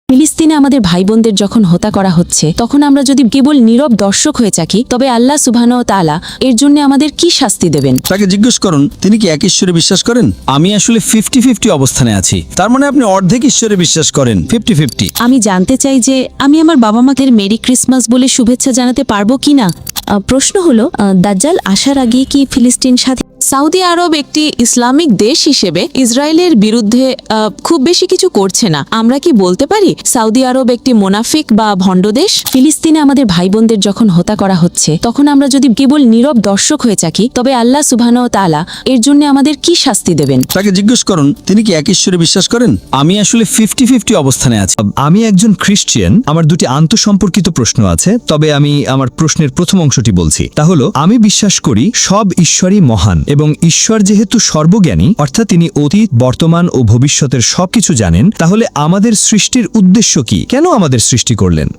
ফিলিস্তিনে আমাদের ভাই বোনদের যখন হত্যা করা হচ্ছে তখন আমরা যদি কেবল নীরব দর্শক হয়ে থাকি তবে আল্লাহ সুবহানাহু ওয়া তাআলা এর জন্য আমাদের কি শাস্তি দেবেন? তাকে জিজ্ঞেস করুন তিনি কি এক ঈশ্বরে বিশ্বাস করেন। আমি আসলে 50-50 অবস্থানে আছি। তার মানে আপনি অর্ধেক ঈশ্বরে বিশ্বাস করেন, 50-50। আমি জানতে চাই যে আমি আমার বাবা মাকে মেরি ক্রিসমাস বলে শুভেচ্ছা জানাতে পারবো কিনা। প্রশ্ন হলো দাজ্জাল আসার আগে কি ফিলিস্তিন সাথে সৌদি আরব একটি ইসলামিক দেশ হিসেবে ইসরায়েলের বিরুদ্ধে খুব বেশি কিছু করছে না, আমরা কি বলতে পারি সৌদি আরব একটি মুনাফিক বা ভণ্ড দেশ? ফিলিস্তিনে আমাদের ভাই বোনদের যখন হত্যা করা হচ্ছে তখন আমরা যদি কেবল নীরব দর্শক হয়ে থাকি তবে আল্লাহ সুবহানাহু ওয়া তাআলা এর জন্য আমাদের কি শাস্তি দেবেন? তাকে জিজ্ঞেস করুন তিনি কি এক ঈশ্বরে বিশ্বাস করেন। আমি আসলে 50-50 অবস্থানে আছি। আমি একজন খ্রিস্টিয়ান। আমার দুটি আন্তঃসম্পর্কিত প্রশ্ন আছে, তবে আমি আমার প্রশ্নের প্রথম অংশটি বলছি। তা হলো, আমি বিশ্বাস করি সব ঈশ্বরই মহান এবং ঈশ্বর যেহেতু সর্বজ্ঞানী, অর্থাৎ তিনি অতীত, বর্তমান ও ভবিষ্যতের সবকিছু জানেন, তাহলে আমাদের সৃষ্টির উদ্দেশ্য কি? কেন আমাদের সৃষ্টি করলেন?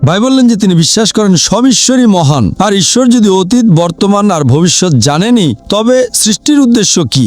ভাই বললেন যে তিনি বিশ্বাস করেন সব ঈশ্বরই মহান, আর ঈশ্বর যদি অতীত, বর্তমান আর ভবিষ্যৎ জানেনই, তবে সৃষ্টির উদ্দেশ্য কি?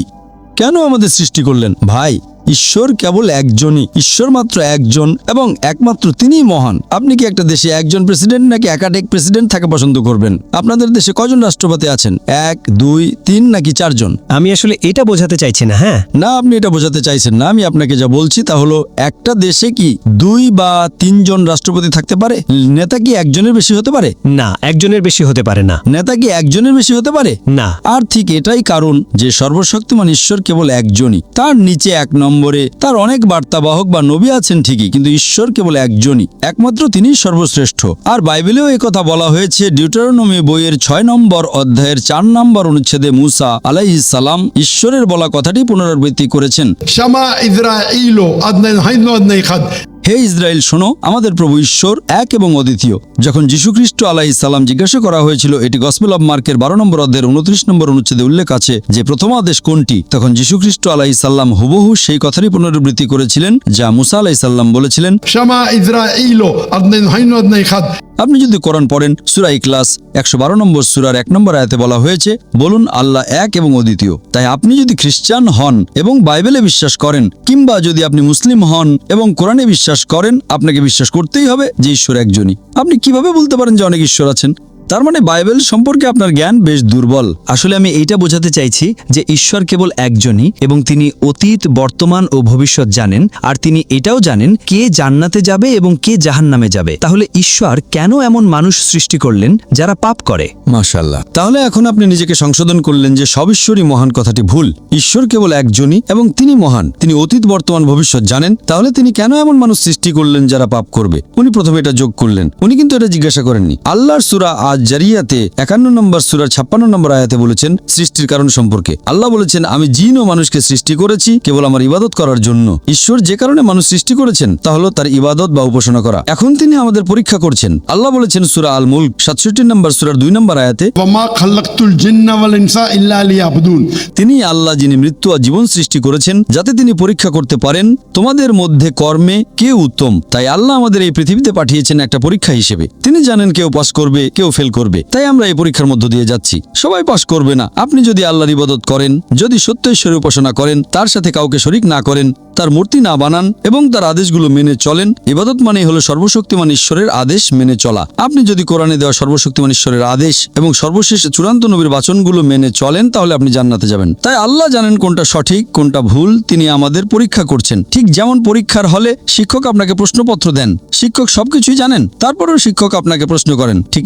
কেন আমাদের সৃষ্টি করলেন? ভাই, ঈশ্বর কেবল একজনই, ঈশ্বর মাত্র একজন এবং একমাত্র তিনিই মহান। আপনি কি একটা দেশে একজন প্রেসিডেন্ট নাকি একাধিক প্রেসিডেন্ট থাকা পছন্দ করবেন? আপনাদের দেশে কয়জন রাষ্ট্রপতি আছেন? 1, 2, 3 নাকি 4 জন? আমি আসলে এটা বোঝাতে চাইছি না। হ্যাঁ, না, আপনি এটা বোঝাতে চাইছেন না। আমি আপনাকে যা বলছি তা হলো, একটা দেশে কি 2 বা 3 জন রাষ্ট্রপতি থাকতে পারে? নেতা কি একজনের বেশি হতে পারে? না, একজনের বেশি হতে পারে না। নেতা কি একজনের বেশি হতে পারে? না। আর ঠিক এটাই কারণ যে সর্বশক্তিমান ঈশ্বর কেবল একজনই। তার নিচে 1 নম্বরে তার অনেক বার্তাবাহক বা নবী আছেন ঠিকই, কিন্তু ঈশ্বর কেবল একজনই, একমাত্র তিনিই সর্বশ্রেষ্ঠ। আর বাইবেলেও এই কথা বলা হয়েছে। ডিউটেরোনমি বইয়ের 6 নম্বর অধ্যায়ের 4 নম্বর অনুচ্ছেদে মুসা আলাইহিস সালাম ঈশ্বরের বলা কথাটি পুনরাবৃত্তি করেছেন। শামা ইসরাঈলু আদনান হাইনু আদনাই খাদ। হে ইসরায়েল, শোনো, আমাদের প্রভু ঈশ্বর এক এবং অদ্বিতীয়। যখন যীশুখ্রিস্ট আলাইহিস সালাম জিজ্ঞাসা করা হয়েছিল, এটি গসপেল অব মার্কের 12 নম্বর অধ্যায়ের 29 নম্বর অনুচ্ছেদে উল্লেখ আছে যে প্রথম আদেশ কোনটি, তখন যীশুখ্রিস্ট আলাইহিস সালাম হুবহু সেই কথারই পুনরাবৃত্তি করেছিলেন যা মুসা আলাইহিস সালাম বলেছিলেন। শামা ইসরাঈলু আদনান হাইনু আদনাই খাদ। আপনি যদি কোরআন পড়েন, সূরা ইখলাস 112 নম্বর সূরার 1 নম্বর আয়াতে বলা হয়েছে, বলুন আল্লাহ এক এবং অদ্বিতীয়। তাই আপনি যদি খ্রিস্টান হন এবং বাইবেলে বিশ্বাস করেন, কিংবা যদি আপনি মুসলিম হন এবং কোরআনে বিশ্বাস করেন, আপনাকে বিশ্বাস করতেই হবে যে ঈশ্বর একজনই। আপনি কিভাবে বলতে পারেন যে অনেক ঈশ্বর আছেন? তার মানে বাইবেল সম্পর্কে আপনার জ্ঞান বেশ দুর্বল। আসলে আমি এইটা বোঝাতে চাইছি যে ঈশ্বর কেবল একজনই এবং তিনি অতীত, বর্তমান ও ভবিষ্যৎ জানেন, আর তিনি এটাও জানেন কে জান্নাতে যাবে এবং কে জাহান্নামে যাবে। তাহলে ঈশ্বর কেন এমন মানুষ সৃষ্টি করলেন যারা পাপ করে? মাশাআল্লাহ। তাহলে এখন আপনি নিজেকে সংশোধন করলেন যে সব ঈশ্বরই মহান কথাটি ভুল। ঈশ্বর কেবল একজনই এবং তিনি মহান। তিনি অতীত, বর্তমান, ভবিষ্যৎ জানেন। তাহলে তিনি কেন এমন মানুষ সৃষ্টি করলেন যারা পাপ করবে? উনি প্রথমে এটা যোগ করলেন, উনি কিন্তু এটা জিজ্ঞাসা করেননি। আল্লাহর সূরা জারিয়াতে 51 নম্বর সূরার 56 নম্বর আয়াতে বলেছেন সৃষ্টির কারণ সম্পর্কে। আল্লাহ বলেছেন, আমি জিন ও মানুষকে সৃষ্টি করেছি কেবল আমার ইবাদত করার জন্য। ঈশ্বর যে কারণে মানুষ সৃষ্টি করেছেন তা হলো তার ইবাদত বা উপাসনা করা। এখন তিনি আমাদের পরীক্ষা করছেন। আল্লাহ বলেছেন সূরা আল মুলক 67 নম্বর সূরার 2 নম্বর আয়াতে, ওয়ামা খালাকতুল জিন্না ওয়াল ইনসা ইল্লা লিয়াবুদুন। তিনি আল্লাহ যিনি মৃত্যু আর জীবন সৃষ্টি করেছেন যাতে তিনি পরীক্ষা করতে পারেন তোমাদের মধ্যে কর্মে কে উত্তম। তাই আল্লাহ আমাদের এই পৃথিবীতে পাঠিয়েছেন একটা পরীক্ষা হিসেবে। তিনি জানেন কেউ পাস করবে, কেউ ফেল করবে। তাই আমরা এই পরীক্ষার মধ্য দিয়ে যাচ্ছি। সবাই পাস করবে না। আপনি যদি আল্লাহর ইবাদত করেন, যদি সত্য ঈশ্বরের উপাসনা করেন, তার সাথে কাউকে শরীক না করেন, তার মূর্তি না বানান এবং তার আদেশগুলো মেনে চলেন, ইবাদত মানেই হলো সর্বশক্তিমান ঈশ্বরের আদেশ মেনে চলা। আপনি যদি কোরআনে দেওয়া সর্বশক্তিমান ঈশ্বরের আদেশ এবং সর্বশেষ চূড়ান্ত নবীর বাচনগুলো মেনে চলেন, তাহলে আপনি জান্নাতে যাবেন। তাই আল্লাহ জানেন কোনটা সঠিক, কোনটা ভুল। তিনি আমাদের পরীক্ষা করছেন। ঠিক যেমন পরীক্ষার হলে শিক্ষক আপনাকে প্রশ্নপত্র দেন, শিক্ষক সবকিছুই জানেন, তারপরেও শিক্ষক আপনাকে প্রশ্ন করেন, ঠিক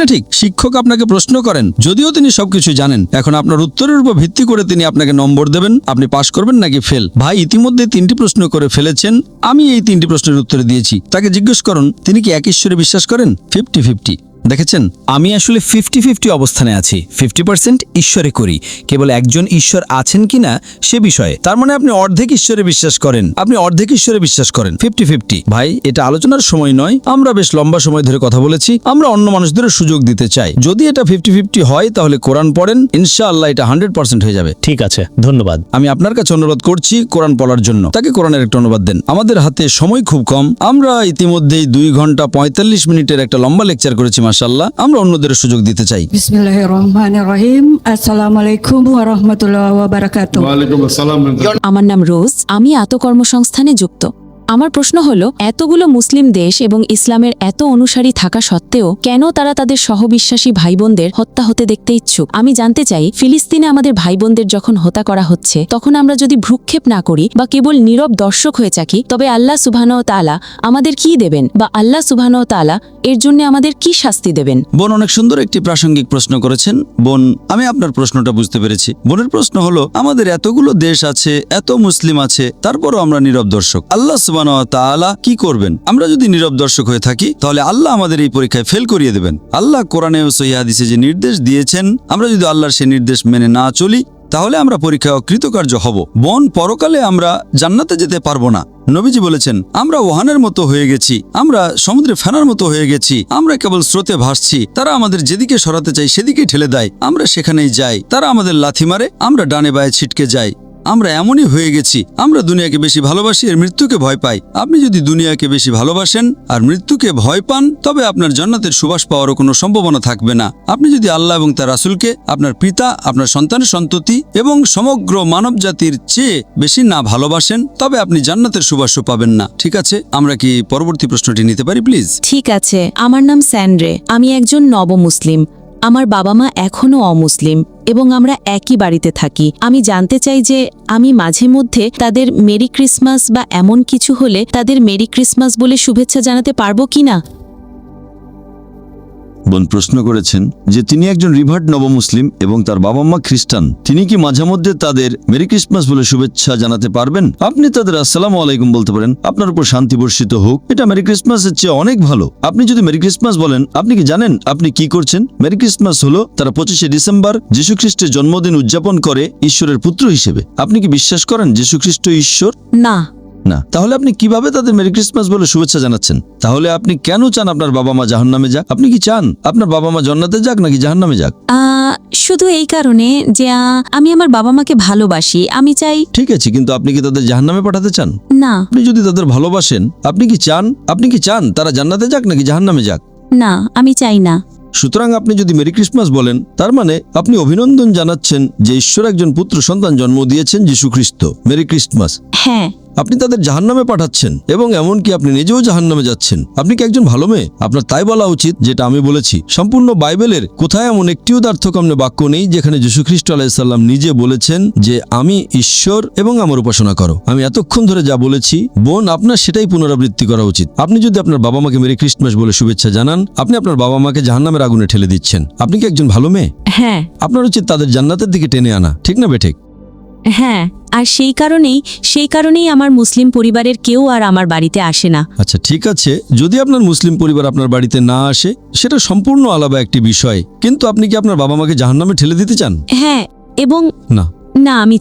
না ঠিক? শিক্ষক আপনাকে প্রশ্ন করেন যদিও তিনি সবকিছু জানেন। এখন আপনার উত্তরের উপর ভিত্তি করে তিনি আপনাকে নম্বর দেবেন, আপনি পাশ করবেন নাকি ফেল। ভাই ইতিমধ্যে 3টি প্রশ্ন করে ফেলেছেন। আমি এই 3টি প্রশ্নের উত্তরে দিয়েছি। তাকে জিজ্ঞেস করুন তিনি কি এক ঈশ্বরে বিশ্বাস করেন। 50-50। দেখেছেন, আমি আসলে 50-50 অবস্থানে আছি। 50% ঈশ্বরে করি, কেবল একজন ঈশ্বর আছেন কিনা সে বিষয়ে। তার মানে আপনি অর্ধেক ঈশ্বরে বিশ্বাস করেন। 50-50। ভাই, এটা আলোচনার সময় নয়। আমরা বেশ লম্বা সময় ধরে কথা বলেছি। আমরা অন্য মানুষদের সুযোগ দিতে চাই। যদি এটা 50-50 হয় তাহলে কোরআন পড়েন, ইনশাআল্লাহ এটা 100% হয়ে যাবে। ঠিক আছে, ধন্যবাদ। আমি আপনার কাছে অনুরোধ করছি কোরআন পড়ার জন্য। তাকে কোরআনের একটা অনুবাদ দেন। আমাদের হাতে সময় খুব কম। আমরা ইতিমধ্যেই 2 ঘন্টা 45 মিনিটের একটা লম্বা লেকচার করেছি। মাশাআল্লাহ, আমরা অন্যদের সুযোগ দিতে চাই। বিসমিল্লাহিররহমানিররহিম। আসসালামু আলাইকুম ওয়া রাহমাতুল্লাহি ওয়া বারাকাতুহু। ওয়ালাইকুম আসসালাম। আমার নাম রোজ, আমি আত্মকর্মসংস্থানে যুক্ত। আমার প্রশ্ন হলো, এতগুলো মুসলিম দেশ এবং ইসলামের এত অনুসারী থাকা সত্ত্বেও কেন তারা তাদের সহবিশ্বাসী ভাই বোনদের হত্যা হতে দেখতে ইচ্ছুক? আমি জানতে চাই, ফিলিস্তিনে আমাদের ভাই বোনদের যখন হত্যা করা হচ্ছে, তখন আমরা যদি ভ্রুক্ষেপ না করি বা কেবল নীরব দর্শক হয়ে থাকি, তবে আল্লাহ সুবহানাহু ওয়া তাআলা আমাদের কি দেবেন, বা আল্লাহ সুবহানাহু ওয়া তাআলা এর জন্য আমাদের কি শাস্তি দেবেন? বোন অনেক সুন্দর একটি প্রাসঙ্গিক প্রশ্ন করেছেন। বোন, আমি আপনার প্রশ্নটা বুঝতে পেরেছি। বোনের প্রশ্ন হলো, আমাদের এতগুলো দেশ আছে, এত মুসলিম আছে, তারপরও আমরা নীরব দর্শক। আল্লাহ সুবহানাহু ওয়া তাআলা কি করবেন? আমরা যদি নীরব দর্শক হয়ে থাকি, তাহলে আল্লাহ আমাদের এই পরীক্ষায় ফেল করিয়ে দেবেন। আল্লাহ কোরআনে ও সহিহ হাদিসে যে নির্দেশ দিয়েছেন, আমরা যদি আল্লাহর সেই নির্দেশ মেনে না চলি, তাহলে আমরা পরীক্ষায় অকৃতকার্য হব। বোন, পরকালে আমরা জান্নাতে যেতে পারবো না। নবীজি বলেছেন, আমরা ওহানের মতো হয়ে গেছি, আমরা সমুদ্রে ফেনার মতো হয়ে গেছি, আমরা কেবল স্রোতে ভাসছি। তারা আমাদের যেদিকে সরাতে চাই সেদিকেই ঠেলে দেয়, আমরা সেখানেই যাই। তারা আমাদের লাথি মারে, আমরা ডানে বায়ে ছিটকে যাই। আমরা এমনই হয়ে গেছি, আমরা দুনিয়াকে বেশি ভালোবাসি আর মৃত্যুকে ভয় পাই। আপনি যদি দুনিয়াকে বেশি ভালোবাসেন আর মৃত্যুকে ভয় পান, তবে আপনার জান্নাতের সুবাস পাওয়ারও কোনো সম্ভাবনা থাকবে না। আপনি যদি আল্লাহ এবং তার রাসূলকে, আপনার পিতা, আপনার সন্তানের সন্ততি এবং সমগ্র মানব জাতির চেয়ে বেশি না ভালোবাসেন, তবে আপনি জান্নাতের সুবাসও পাবেন না। ঠিক আছে, আমরা কি পরবর্তী প্রশ্নটি নিতে পারি প্লিজ? ঠিক আছে, আমার নাম স্যান্ড্রে, আমি একজন নবমুসলিম। আমার বাবা মা এখনও অমুসলিম এবং আমরা একই বাড়িতে থাকি। আমি জানতে চাই যে আমি মাঝে মধ্যে তাদের মেরি ক্রিসমাস বা এমন কিছু হলে তাদের মেরি ক্রিসমাস বলে শুভেচ্ছা জানাতে পারবো কিনা? বোন প্রশ্ন করেছেন যে তিনি একজন রিভার্ট নবমুসলিম এবং তার বাবা মা খ্রিস্টান। তিনি কি মাঝে মধ্যে তাদের মেরি ক্রিসমাস বলে শুভেচ্ছা জানাতে পারবেন? আপনি তাদের আসসালামু আলাইকুম বলতে পারেন, আপনার উপর শান্তি বর্ষিত হোক। এটা মেরি ক্রিসমাসের চেয়ে অনেক ভালো। আপনি যদি মেরি ক্রিসমাস বলেন, আপনি কি জানেন আপনি কি করছেন? মেরি ক্রিসমাস হলো তারা 25শে ডিসেম্বর যীশু খ্রিস্টের জন্মদিন উদযাপন করে ঈশ্বরের পুত্র হিসেবে। আপনি কি বিশ্বাস করেন যীশু খ্রিস্ট ঈশ্বর? না। না। তাহলে আপনি কিভাবে তাদের মেরি ক্রিসমাস বলে শুভেচ্ছা জানাচ্ছেন? তাহলে আপনি কেন চান আপনার বাবা মা জাহান্নামে যাক? আপনি কি চান আপনার বাবা মা জান্নাতে যাক নাকি জাহান্নামে যাক? শুধু এই কারণে যে আমি আমার বাবা মাকে ভালোবাসি, আমি চাই। ঠিক আছে, কিন্তু আপনি কি তাদের জাহান্নামে পাঠাতে চান? না। আপনি যদি তাদের ভালোবাসেন, আপনি কি চান তারা জান্নাতে যাক নাকি জাহান্নামে যাক? না, আমি চাই না। সুতরাং আপনি যদি মেরি ক্রিসমাস বলেন, তার মানে আপনি অভিনন্দন জানাচ্ছেন যে ঈশ্বর একজন পুত্র সন্তান জন্ম দিয়েছেন, যীশু খ্রিস্ট। Merry Christmas. হ্যাঁ। আপনি তাদের জাহান্নামে পাঠাচ্ছেন এবং এমনকি আপনি নিজেও জাহান্নামে যাচ্ছেন। আপনি কি একজন ভালো মেয়ে? আপনার তাই বলা উচিত যেটা আমি বলেছি। সম্পূর্ণ বাইবেলের কোথায় এমন একটিও দ্ব্যর্থকম্য বাক্য নেই যেখানে যীশু খ্রিস্ট আলাইহিস সালাম নিজে বলেছেন যে আমি ঈশ্বর এবং আমার উপাসনা করো। আমি এতক্ষণ ধরে যা বলেছি, বোন, আপনার সেটাই পুনরাবৃত্তি করা উচিত। আপনি যদি আপনার বাবা মাকে মেরি ক্রিসমাস বলে শুভেচ্ছা জানান, আপনি আপনার বাবা মাকে জাহান্নামের আগুনে ঠেলে দিচ্ছেন। আপনি কি একজন ভালো মেয়ে? হ্যাঁ। আপনার উচিত তাদের জান্নাতের দিকে টেনে আনা, ঠিক না বেঠিক? হ্যাঁ, আর সেই কারণেই আমার মুসলিম পরিবারের কেউ আর আমার বাড়িতে আসে না। আচ্ছা, ঠিক আছে, যদি আপনার মুসলিম পরিবার আপনার বাড়িতে না আসে, সেটা সম্পূর্ণ আলাদা একটি বিষয়। কিন্তু আপনি কি আপনার বাবা মাকে জাহান্নামে ঠেলে দিতে চান? হ্যাঁ, এবং না। না, আমি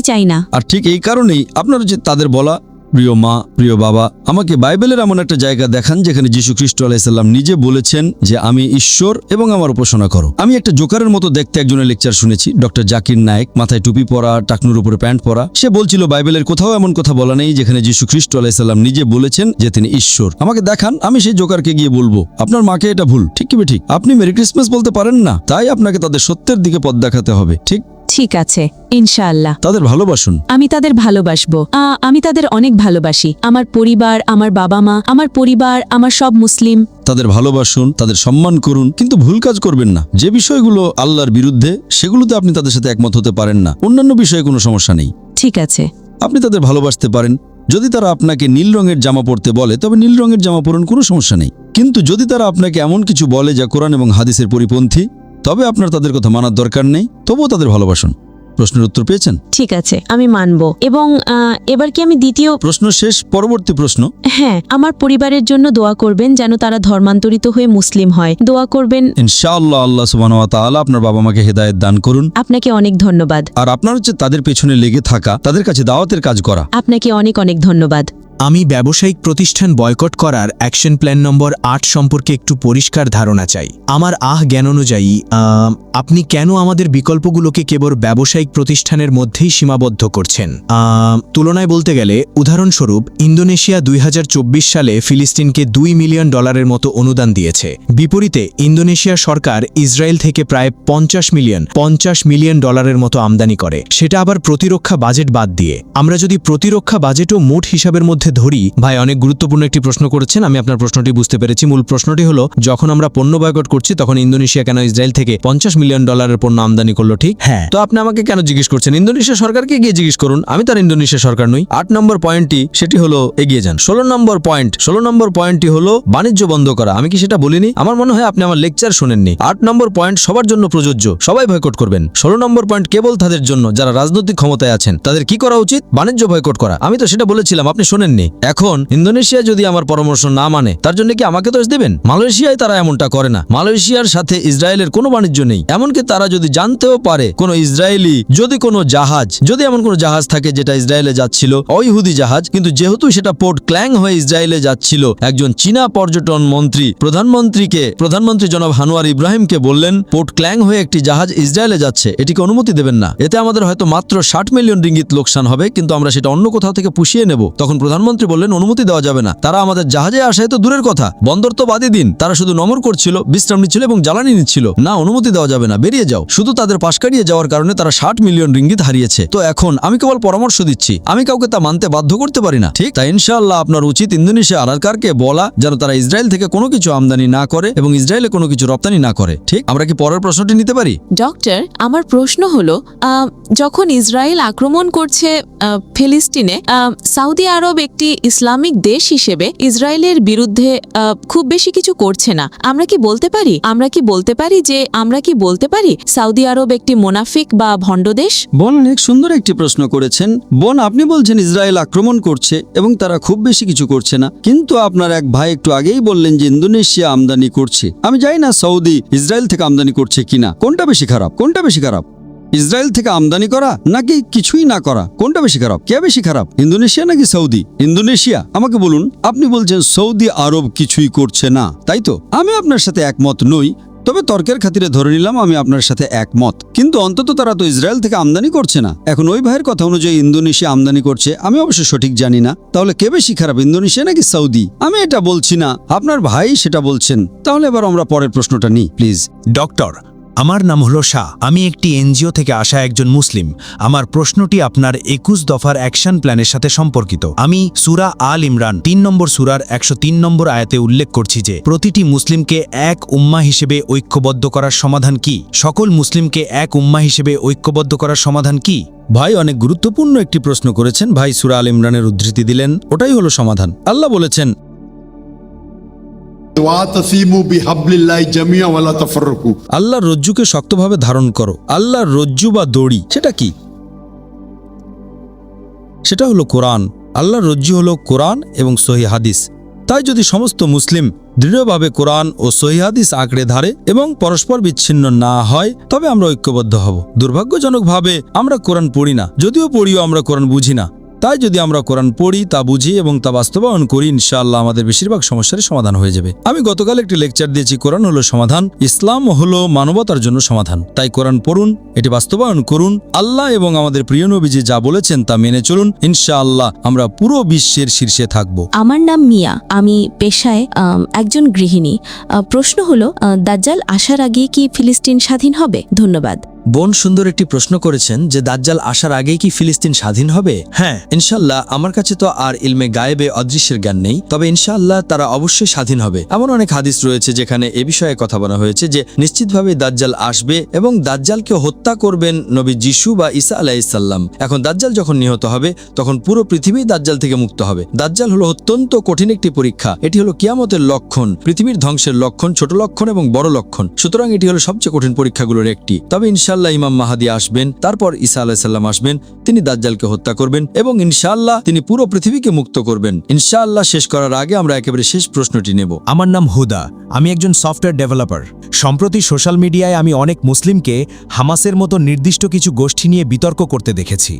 চাই না। আর ঠিক এই কারণেই আপনার উচিত তাদের বলা, প্রিয় মা, প্রিয় বাবা, আমাকে বাইবেলের এমন একটা জায়গা দেখান যেখানে যীশু খ্রিস্ট আলাইহিস সালাম নিজে বলেছেন যে আমি ঈশ্বর এবং আমার উপাসনা করো। আমি একটা জোকারের মতো দেখতে একজনের লেকচার শুনেছি, ডক্টর জাকির নায়েক, মাথায় টুপি পরা, টাকনুর উপরে প্যান্ট পরা। সে বলছিল বাইবেলের কোথাও এমন কথা বলা নেই যেখানে যীশু খ্রিস্ট আলাইহিস সালাম নিজে বলেছেন যে তিনি ঈশ্বর। আমাকে দেখান, আমি সেই জোকারকে গিয়ে বলবো আপনার মাকে এটা ভুল। ঠিক কি ঠিক? আপনি মেরি ক্রিসমাস বলতে পারেন না, তাই আপনাকে তাদের সত্যের দিকে পথ দেখাতে হবে। ঠিক আছে, ইনশাআল্লাহ। তাদের ভালোবাসুন। আমি তাদের ভালোবাসবো। আমি তাদের অনেক ভালোবাসি। আমার পরিবার, আমার বাবা মা, আমার পরিবার, আমার সব মুসলিম। তাদের ভালোবাসুন, তাদের সম্মান করুন, কিন্তু ভুল কাজ করবেন না। যে বিষয়গুলো আল্লাহর বিরুদ্ধে, সেগুলোতে আপনি তাদের সাথে একমত হতে পারেন না। অন্যান্য বিষয়ে কোনো সমস্যা নেই। ঠিক আছে। আপনি তাদের ভালোবাসতে পারেন। যদি তারা আপনাকে নীল রঙের জামা পরতে বলে, তবে নীল রঙের জামা পরুন, কোনো সমস্যা নেই। কিন্তু যদি তারা আপনাকে এমন কিছু বলে যা কোরআন এবং হাদিসের পরিপন্থী, তবে আপনার তাদের কথা মানার দরকার নেই। তবুও তাদের ভালোবাসুন। প্রশ্নের উত্তর পেয়েছেন? ঠিক আছে, আমি মানব। এবং এবার কি আমি দ্বিতীয় প্রশ্ন শেষ? পরবর্তী প্রশ্ন। হ্যাঁ, আমার পরিবারের জন্য দোয়া করবেন যেন তারা ধর্মান্তরিত হয়ে মুসলিম হয়। দোয়া করবেন। ইনশাআল্লাহ আল্লাহ সুবহানাহু ওয়া তাআলা আপনার বাবা মাকে হেদায়েত দান করুন। আপনাকে অনেক ধন্যবাদ। আর আপনার হচ্ছে তাদের পেছনে লেগে থাকা, তাদের কাছে দাওয়াতের কাজ করা। আপনাকে অনেক অনেক ধন্যবাদ। আমি ব্যবসায়িক প্রতিষ্ঠান বয়কট করার অ্যাকশন প্ল্যান নম্বর ৮ সম্পর্কে একটু পরিষ্কার ধারণা চাই। আমার জ্ঞান অনুযায়ী আপনি কেন আমাদের বিকল্পগুলোকে কেবল ব্যবসায়িক প্রতিষ্ঠানের মধ্যেই সীমাবদ্ধ করছেন? তুলনায় বলতে গেলে উদাহরণস্বরূপ ইন্দোনেশিয়া ২০২৪ সালে ফিলিস্তিনকে $2 মিলিয়ন মতো অনুদান দিয়েছে। বিপরীতে ইন্দোনেশিয়া সরকার ইসরায়েল থেকে প্রায় ৫০ মিলিয়ন ডলারের মতো আমদানি করে, সেটা আবার প্রতিরক্ষা বাজেট বাদ দিয়ে। আমরা যদি প্রতিরক্ষা বাজেটও মোট হিসাবের মধ্যে ধরি। ভাই অনেক গুরুত্বপূর্ণ একটি প্রশ্ন করেছেন, আমি আপনার প্রশ্নটি বুঝতে পেরেছি। মূল প্রশ্নটি হলো, যখন আমরা পণ্য বয়কট করছি তখন ইন্দোনেশিয়া কেন ইসরায়েল থেকে $50 মিলিয়ন পণ্য আমদানি করলো? ঠিক হ্যাঁ, তো আপনি আমাকে কেন জিজ্ঞেস করছেন? ইন্দোনেশিয়া সরকারকে গিয়ে জিজ্ঞেস করুন, আমি তার ইন্দোনেশিয়া সরকার নই। ৮ নম্বর পয়েন্টটি সেটি হলো এগিয়ে যান। ১৬ নম্বর পয়েন্টটি হলো বাণিজ্য বন্ধ করা। আমি কি সেটা বলিনি? আমার মনে হয় আপনি আমার লেকচার শোনেননি। ৮ নম্বর পয়েন্ট সবার জন্য প্রযোজ্য, সবাই বয়কট করবেন। ১৬ নম্বর পয়েন্ট কেবল তাদের জন্য যারা রাজনৈতিক ক্ষমতায় আছেন। তাদের কি করা উচিত? বাণিজ্য বয়কট করা। আমি তো সেটা বলেছিলাম, আপনি শোনেননি। এখন ইন্দোনেশিয়া যদি আমার পরামর্শ না মানে তার জন্য কি আমাকে দোষ দেবেন? মালয়েশিয়ায় তারা এমনটা করে না। মালয়েশিয়ার সাথে ইসরায়েলের কোনো বাণিজ্য নেই। এমনকি তারা যদি জানতেও পারে কোনো ইসরায়েলি যদি এমন কোনো জাহাজ থাকে যেটা ইসরায়েলে যাচ্ছিল, অইহুদি জাহাজ, কিন্তু যেহেতু সেটা পোর্ট ক্ল্যাং হয়ে ইসরায়েলে যাচ্ছিল, একজন চীনা পর্যটন মন্ত্রী প্রধানমন্ত্রী জনাব হানুয়ার ইব্রাহিমকে বললেন পোর্ট ক্ল্যাং হয়ে একটি জাহাজ ইসরায়েলে যাচ্ছে, এটিকে অনুমতি দেবেন না। এতে আমাদের হয়তো মাত্র ৬০ মিলিয়ন রিঙ্গিত লোকসান হবে, কিন্তু আমরা সেটা অন্য কোথাও থেকে পুষিয়ে নেব। তখন প্রধানমন্ত্রী বললেন অনুমতি দেওয়া যাবে না। তারা আমাদের জাহাজে আসায় তো দূরের কথা, বন্দর তো বাদই দিন, তারা শুধু নমর করছিল, বিশ্রাম নিচ্ছিল এবং জ্বালানি নিচ্ছিল। না, অনুমতি দেওয়া যাবে না, বেরিয়ে যাও। শুধু তাদের পাশ কাটিয়ে যাওয়ার কারণে তারা ৬০ মিলিয়ন রিঙ্গিত হারিয়েছে। তো এখন আমি কেবল পরামর্শ দিচ্ছি, আমি কাউকে তা মানতে বাধ্য করতে পারি না। ঠিক তাই ইনশাআল্লাহ আপনার উচিত ইন্দোনেশিয়া সরকারকে বলা যেন তারা ইসরায়েল থেকে কোনো কিছু আমদানি না করে এবং ইসরায়েলে কোনো কিছু রপ্তানি না করে। ঠিক, আমরা কি পরের প্রশ্নটি নিতে পারি? ডক্টর, আমার প্রশ্ন হলো, যখন ইসরায়েল আক্রমণ করছে ফিলিস্তিনে, সৌদি আরব একটি ইসলামিক দেশ হিসেবে ইসরায়েলের বিরুদ্ধে খুব বেশি কিছু করছে না। আমরা কি বলতে পারি সৌদি আরব একটি মুনাফিক বা ভণ্ড দেশ? বোন অনেক সুন্দর একটি প্রশ্ন করেছেন। বোন, আপনি বলছেন ইসরায়েল আক্রমণ করছে এবং তারা খুব বেশি কিছু করছে না, কিন্তু আপনার এক ভাই একটু আগেই বললেন যে ইন্দোনেশিয়া আমদানি করছে। আমি জানি না সৌদি ইসরায়েল থেকে আমদানি করছে কিনা। কোনটা বেশি খারাপ? ইসরায়েল থেকে আমদানি করা নাকি কিছুই না করা? কোনটা বেশি খারাপ? কে বেশি খারাপ, ইন্দোনেশিয়া নাকি সৌদি? ইন্দোনেশিয়া। আমাকে বলুন, আপনি বলছেন সৌদি আরব কিছুই করছে না, তাই তো? আমি আপনার সাথে একমত নই, তবে তর্কের খাতিরে ধরে নিলাম আমি আপনার সাথে একমত। কিন্তু অন্তত তারা তো ইসরায়েল থেকে আমদানি করছে না। এখন ওই ভাইয়ের কথা অনুযায়ী ইন্দোনেশিয়া আমদানি করছে। আমি অবশ্য সঠিক জানি না, তাহলে কে বেশি খারাপ, ইন্দোনেশিয়া নাকি সৌদি? আমি এটা বলছি না, আপনার ভাই সেটা বলছেন। তাহলে এবার আমরা পরের প্রশ্নটা নিই প্লিজ। ডক্টর, আমার নাম হলো শাহ। আমি একটি এনজিও থেকে আসা একজন মুসলিম। আমার প্রশ্নটি আপনার ২১ দফার অ্যাকশন প্ল্যানের সাথে সম্পর্কিত। আমি সূরা আল ইমরান ৩ নম্বর সূরার ১০৩ নম্বর আয়াতে উল্লেখ করছি যে প্রতিটি মুসলিমকে এক উম্মাহ হিসেবে ঐক্যবদ্ধ করার সমাধান কি? সকল মুসলিমকে এক উম্মাহ হিসেবে ঐক্যবদ্ধ করার সমাধান কি? ভাই অনেক গুরুত্বপূর্ণ একটি প্রশ্ন করেছেন। ভাই সূরা আল ইমরানের উদ্ধৃতি দিলেন, ওটাই হলো সমাধান। আল্লাহ বলেছেন আল্লাহর রজ্জুকে শক্তভাবে ধারণ করো। আল্লাহর রজ্জু বা দড়ি সেটা কি? সেটা হলো কোরআন। আল্লাহর রজ্জু হলো কোরআন এবং সহিহ হাদিস। তাই যদি সমস্ত মুসলিম দৃঢ়ভাবে কোরআন ও সহিহ হাদিস আঁকড়ে ধরে এবং পরস্পর বিচ্ছিন্ন না হয়, তবে আমরা ঐক্যবদ্ধ হব। দুর্ভাগ্যজনকভাবে আমরা কোরআন পড়ি না, যদিও পড়িও আমরা কোরআন বুঝি না। তাই যদি আমরা কোরআন পড়ি, তা বুঝি এবং তা বাস্তবায়ন করি, ইনশাআল্লাহ আমাদের বেশিরভাগ সমস্যার সমাধান হয়ে যাবে। আমি গতকাল একটি লেকচার দিয়েছি, কোরআন হলো সমাধান, ইসলাম হলো মানবতার জন্য সমাধান। তাই কোরআন পড়ুন, এটি বাস্তবায়ন করুন। আল্লাহ এবং আমাদের প্রিয় নবীজি যা বলেছেন তা মেনে চলুন, ইনশাআল্লাহ আমরা পুরো বিশ্বের শীর্ষে থাকব। আমার নাম মিয়া, আমি পেশায় একজন গৃহিণী। প্রশ্ন হলো, দাজ্জাল আসার আগে কি ফিলিস্তিন স্বাধীন হবে? ধন্যবাদ। বোন সুন্দর একটি প্রশ্ন করেছেন যে দাজ্জাল আসার আগেই কি ফিলিস্তিন স্বাধীন হবে? হ্যাঁ, ইনশাআল্লাহ। আমার কাছে তো আর ইলমে গায়েবে অদৃশ্যের জ্ঞান নেই, তবে ইনশাআল্লাহ তারা অবশ্যই স্বাধীন হবে। এমন অনেক হাদিস রয়েছে যেখানে এ বিষয়ে কথা বলা হয়েছে যে নিশ্চিতভাবে দাজ্জাল আসবে এবং দাজ্জালকে হত্যা করবেন নবী যিশু বা ঈসা আলাইহিসসালাম। এখন দাজ্জাল যখন নিহত হবে তখন পুরো পৃথিবী দাজ্জাল থেকে মুক্ত হবে। দাজ্জাল হলো অত্যন্ত কঠিন একটি পরীক্ষা। এটি হলো কিয়ামতের লক্ষণ, পৃথিবীর ধ্বংসের লক্ষণ, ছোট লক্ষণ এবং বড় লক্ষণ। সুতরাং এটি হলো সবচেয়ে কঠিন পরীক্ষাগুলোর একটি। তবে ইনশাআল্লাহ ইনশাআল্লাহ ইমাম মাহাদি আসবেন, তারপর ঈসা আলাইহিসসালাম আসবেন, তিনি দাজ্জালকে হত্যা করবেন এবং ইনশাআল্লাহ তিনি পুরো পৃথিবীকে মুক্ত করবেন। ইনশাআল্লাহ শেষ করার আগে আমরা একেবারে শেষ প্রশ্নটি নেব। আমার নাম হুদা, আমি একজন সফটওয়্যার ডেভেলপার। সম্প্রতি সোশ্যাল মিডিয়ায় আমি অনেক মুসলিমকে হামাসের মতো নির্দিষ্ট কিছু গোষ্ঠী নিয়ে বিতর্ক করতে দেখেছি।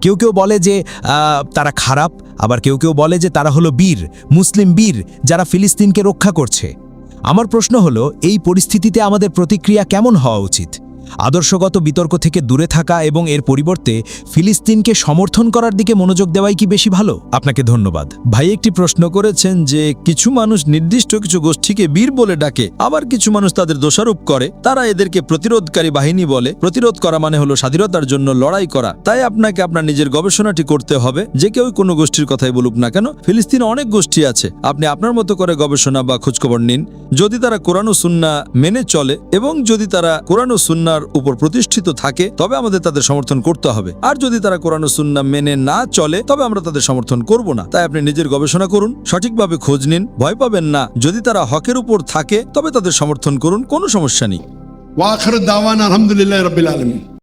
কেউ কেউ বলে যে তারা খারাপ, আবার কেউ কেউ বলে যে তারা হলো বীর, মুসলিম বীর যারা ফিলিস্তিনকে রক্ষা করছে। আমার প্রশ্ন হলো, এই পরিস্থিতিতে আমাদের প্রতিক্রিয়া কেমন হওয়া উচিত? আদর্শগত বিতর্ক থেকে দূরে থাকা এবং এর পরিবর্তে ফিলিস্তিনকে সমর্থন করার দিকে মনোযোগ দেওয়াই কি বেশি ভালো? আপনাকে ধন্যবাদ। ভাই একটি প্রশ্ন করেছেন যে কিছু মানুষ নির্দিষ্ট কিছু গোষ্ঠীকে বীর বলে ডাকে, আবার কিছু মানুষ তাদের দোষারোপ করে, তারা এদেরকে প্রতিরোধকারী বাহিনী বলে। প্রতিরোধ করা মানে হলো স্বাধীনতার জন্য লড়াই করা। তাই আপনাকে আপনার নিজের গবেষণাটি করতে হবে। যে কেউ কোনো গোষ্ঠীর কথাই বলুক না কেন, ফিলিস্তিনে অনেক গোষ্ঠী আছে, আপনি আপনার মতো করে গবেষণা বা খোঁজখবর নিন। যদি তারা কোরআন ও সুন্নাহ মেনে চলে এবং যদি তারা কোরআন ও সুন্নাহর উপর প্রতিষ্ঠিত থাকে, তবে আমাদের তাদের সমর্থন করতে হবে। আর যদি তারা কোরআন ও সুন্নাহ মেনে না চলে, তবে আমরা তাদের সমর্থন করব না। তাই আপনি নিজের গবেষণা করুন, সঠিকভাবে খোঁজ নিন, ভয় পাবেন না। যদি তারা হকের উপর থাকে তবে তাদের সমর্থন করুন, কোনো সমস্যা নেই। ওয়া আখিরু দাওয়ানা আলহামদুলিল্লাহি রাব্বিল আলামিন।